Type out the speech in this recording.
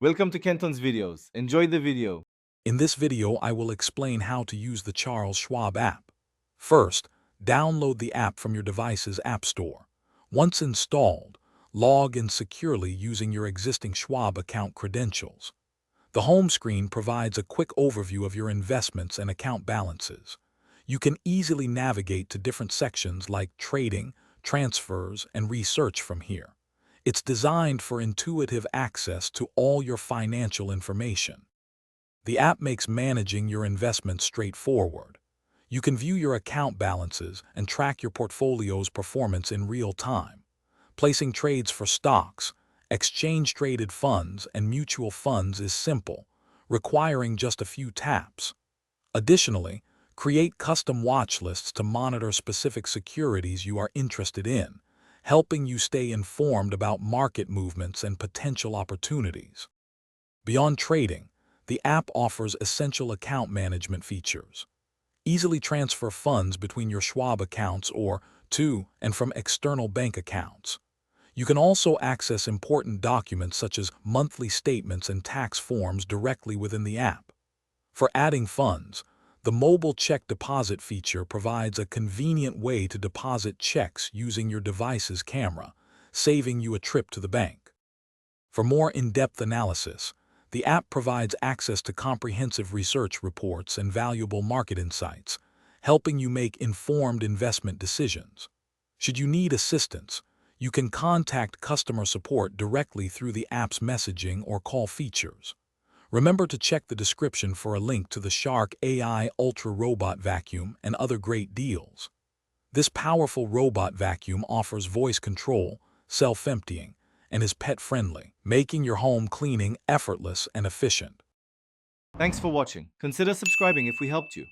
Welcome to Kenton's videos. Enjoy the video. In this video, I will explain how to use the Charles Schwab app. First, download the app from your device's app store. Once installed, log in securely using your existing Schwab account credentials. The home screen provides a quick overview of your investments and account balances. You can easily navigate to different sections like trading, transfers, and research from here. It's designed for intuitive access to all your financial information. The app makes managing your investments straightforward. You can view your account balances and track your portfolio's performance in real time. Placing trades for stocks, exchange-traded funds, and mutual funds is simple, requiring just a few taps. Additionally, create custom watch lists to monitor specific securities you are interested in, helping you stay informed about market movements and potential opportunities. Beyond trading, the app offers essential account management features. Easily transfer funds between your Schwab accounts or to and from external bank accounts. You can also access important documents such as monthly statements and tax forms directly within the app. For adding funds, the mobile check deposit feature provides a convenient way to deposit checks using your device's camera, saving you a trip to the bank. For more in-depth analysis, the app provides access to comprehensive research reports and valuable market insights, helping you make informed investment decisions. Should you need assistance, you can contact customer support directly through the app's messaging or call features. Remember to check the description for a link to the Shark AI Ultra Robot Vacuum and other great deals. This powerful robot vacuum offers voice control, self-emptying, and is pet-friendly, making your home cleaning effortless and efficient. Thanks for watching. Consider subscribing if we helped you.